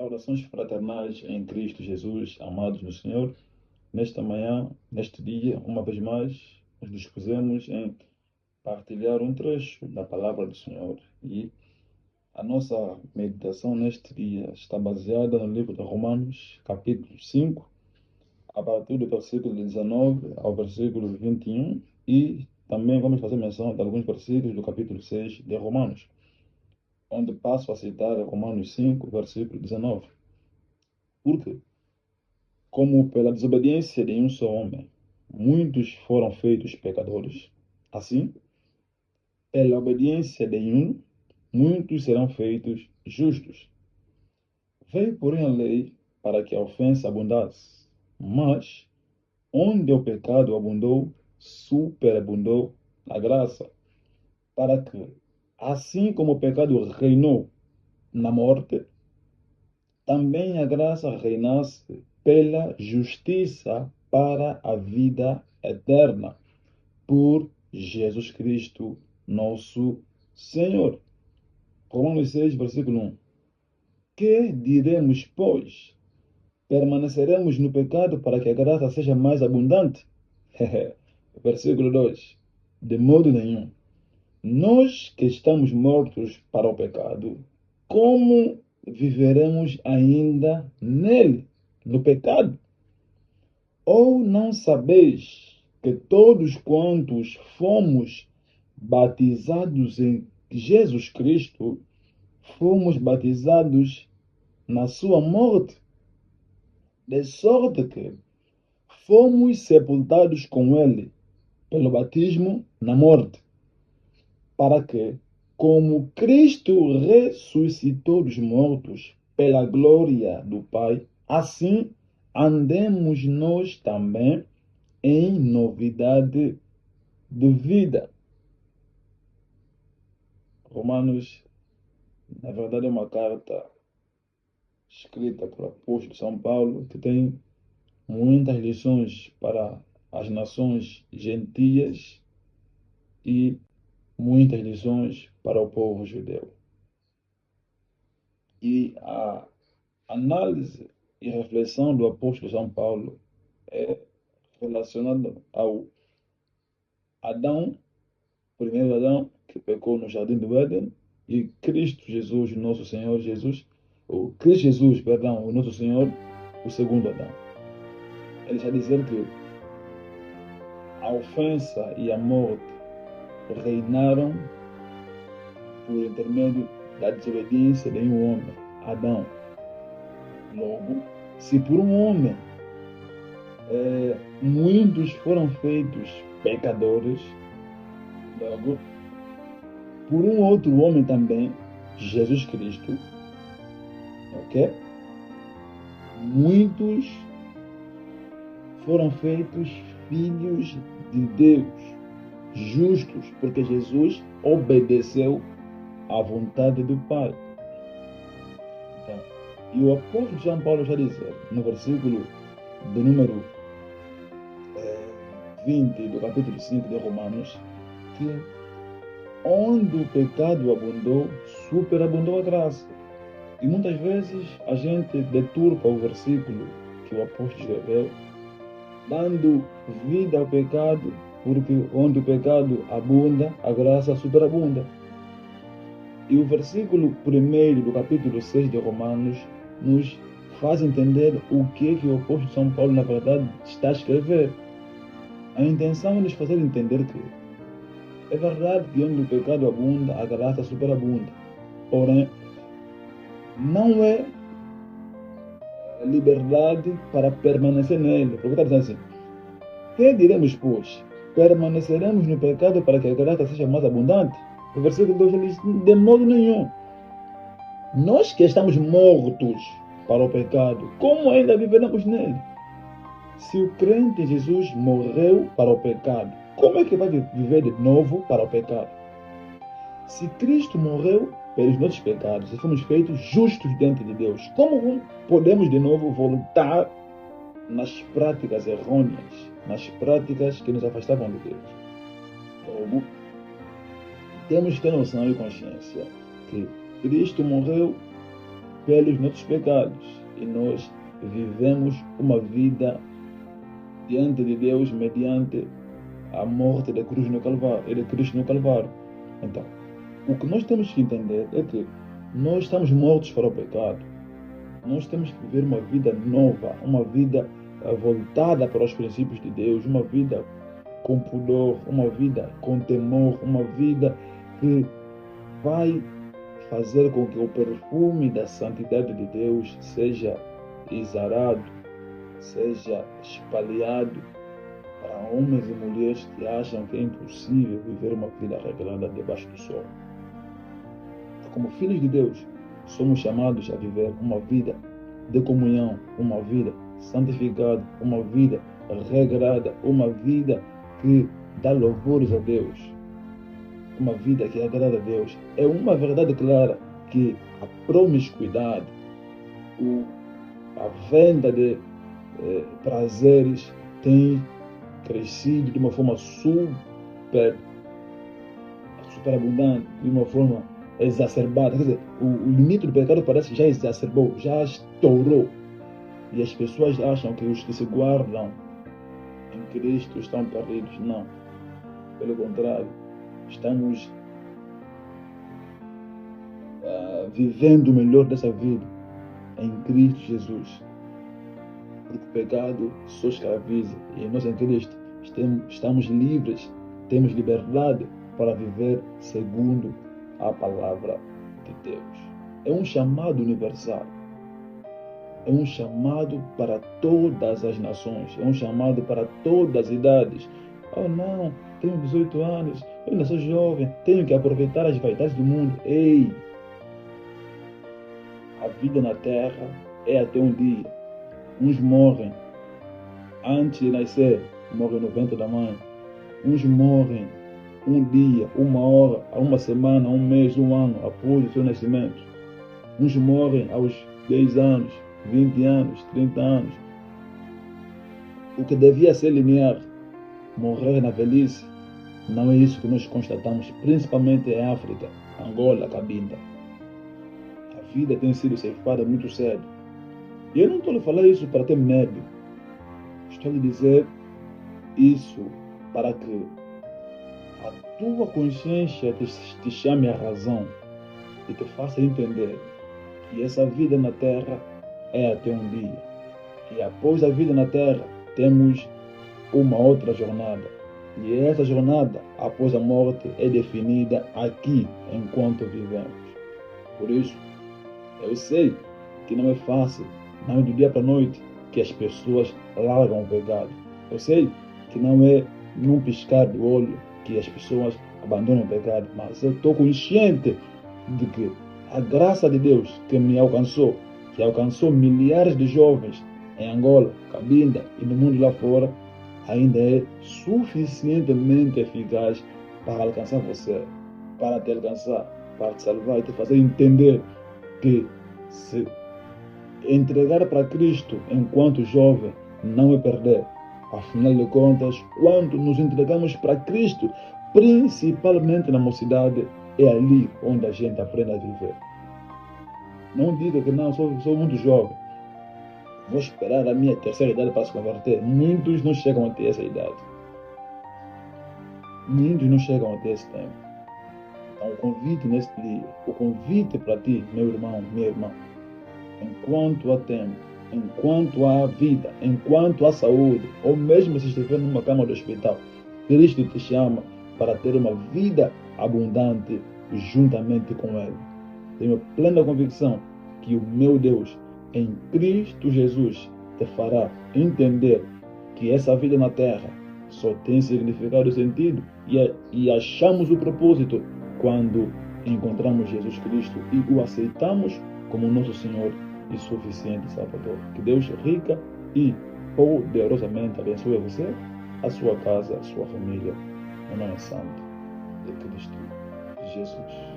Saudações fraternais em Cristo Jesus, amados no Senhor. Nesta manhã, neste dia, uma vez mais, nos dispusemos em partilhar um trecho da palavra do Senhor. E a nossa meditação neste dia está baseada no livro de Romanos, capítulo 5, a partir do versículo 19 ao versículo 21, e também vamos fazer menção de alguns versículos do capítulo 6 de Romanos, onde passo a citar Romanos 5, versículo 19. Porque como pela desobediência de um só homem, muitos foram feitos pecadores, assim, pela obediência de um, muitos serão feitos justos. Veio, porém, a lei para que a ofensa abundasse, mas onde o pecado abundou, superabundou a graça, para que, assim como o pecado reinou na morte, também a graça reinasse pela justiça para a vida eterna, por Jesus Cristo, nosso Senhor. Romanos 6, versículo 1. Que diremos, pois? Permaneceremos no pecado para que a graça seja mais abundante? Versículo 2. De modo nenhum. Nós que estamos mortos para o pecado, como viveremos ainda nele, no pecado? Ou não sabeis que todos quantos fomos batizados em Jesus Cristo, fomos batizados na sua morte, de sorte que fomos sepultados com ele pelo batismo na morte, para que, como Cristo ressuscitou dos mortos pela glória do Pai, assim andemos nós também em novidade de vida. Romanos, na verdade, é uma carta escrita por apóstolo São Paulo que tem muitas lições para as nações gentias e muitas lições para o povo judeu. E a análise e reflexão do apóstolo São Paulo é relacionada ao Adão, primeiro Adão, que pecou no jardim do Éden, e Cristo Jesus, nosso Senhor Jesus, o Cristo Jesus, perdão, o nosso Senhor, o segundo Adão. Ele está dizendo que a ofensa e a morte reinaram por intermédio da desobediência de um homem, Adão. Logo, se por um homem muitos foram feitos pecadores, logo, por um outro homem também, Jesus Cristo, ok? Muitos foram feitos filhos de Deus, justos, porque Jesus obedeceu à vontade do Pai. Então, e o apóstolo São Paulo já dizer, no versículo do número 20 do capítulo 5 de Romanos, que onde o pecado abundou, superabundou a graça. E muitas vezes a gente deturpa o versículo que o apóstolo escreveu, dando vida ao pecado, porque onde o pecado abunda, a graça superabunda. E o versículo 1 do capítulo 6 de Romanos nos faz entender o que o apóstolo São Paulo, na verdade, está a escrever. A intenção é nos fazer entender que é verdade que onde o pecado abunda, a graça superabunda. Porém, não é liberdade para permanecer nele. Porque está dizendo assim, que diremos, pois? Permaneceremos no pecado para que a graça seja mais abundante? O versículo 2 ele diz, de modo nenhum. Nós que estamos mortos para o pecado, como ainda viveremos nele? Se o crente em Jesus morreu para o pecado, como é que vai viver de novo para o pecado? Se Cristo morreu pelos nossos pecados e fomos feitos justos diante de Deus, como podemos de novo voltar nas práticas errôneas, nas práticas que nos afastavam de Deus? Logo, temos que ter noção e consciência que Cristo morreu pelos nossos pecados e nós vivemos uma vida diante de Deus mediante a morte da cruz no Calvário, de Cristo no Calvário. Então, o que nós temos que entender é que nós estamos mortos para o pecado. Nós temos que viver uma vida nova, uma vida voltada para os princípios de Deus, uma vida com pudor, uma vida com temor, uma vida que vai fazer com que o perfume da santidade de Deus seja exalado, seja espalhado para homens e mulheres que acham que é impossível viver uma vida regrada debaixo do sol. Como filhos de Deus, somos chamados a viver uma vida de comunhão, uma vida santificada, uma vida regrada, uma vida que dá louvores a Deus, uma vida que agrada a Deus. É uma verdade clara que a promiscuidade, a venda de prazeres tem crescido de uma forma super abundante, de uma forma exacerbada. Quer dizer, o limite do pecado parece que já exacerbou, já estourou. E as pessoas acham que os que se guardam em Cristo estão perdidos. Não. Pelo contrário, estamos vivendo o melhor dessa vida em Cristo Jesus. Porque o pecado só escraviza. E nós em Cristo estamos livres, temos liberdade para viver segundo a palavra de Deus. É um chamado universal. É um chamado para todas as nações. É um chamado para todas as idades. Oh não, tenho 18 anos, eu ainda sou jovem, tenho que aproveitar as vaidades do mundo. Ei! A vida na terra é até um dia. Uns morrem antes de nascer, morrem no ventre da mãe. Uns morrem um dia, uma hora, uma semana, um mês, um ano após o seu nascimento. Uns morrem aos 10 anos, 20 anos, 30 anos. O que devia ser linear, morrer na velhice, não é isso que nós constatamos, principalmente em África, Angola, Cabinda. A vida tem sido ceifada muito cedo. E eu não estou a falar isso para ter medo. Estou a lhe dizer isso para que a tua consciência te chame à razão e te faça entender que essa vida na terra é até um dia. E após a vida na terra, temos uma outra jornada. E essa jornada, após a morte, é definida aqui, enquanto vivemos. Por isso, eu sei que não é fácil, não é do dia para a noite que as pessoas largam o pecado. Eu sei que não é num piscar de olho que as pessoas abandonam o pecado, mas eu estou consciente de que a graça de Deus que me alcançou, que alcançou milhares de jovens em Angola, Cabinda e no mundo lá fora, ainda é suficientemente eficaz para alcançar você, para te alcançar, para te salvar e te fazer entender que se entregar para Cristo enquanto jovem não é perder. Afinal de contas, quando nos entregamos para Cristo, principalmente na mocidade, é ali onde a gente aprende a viver. Não diga que não, sou muito jovem. Vou esperar a minha terceira idade para se converter. Muitos não chegam até essa idade. Muitos não chegam até esse tempo. Então, o convite neste dia, o convite para ti, meu irmão, minha irmã, enquanto há tempo, enquanto há vida, enquanto há saúde, ou mesmo se estiver numa cama do hospital, Cristo te chama para ter uma vida abundante juntamente com Ele. Tenho plena convicção que o meu Deus, em Cristo Jesus, te fará entender que essa vida na terra só tem significado e sentido e achamos o propósito quando encontramos Jesus Cristo e o aceitamos como nosso Senhor e suficiente Salvador. Que Deus rica e poderosamente abençoe você, a sua casa, a sua família, no nome santo de Cristo Jesus.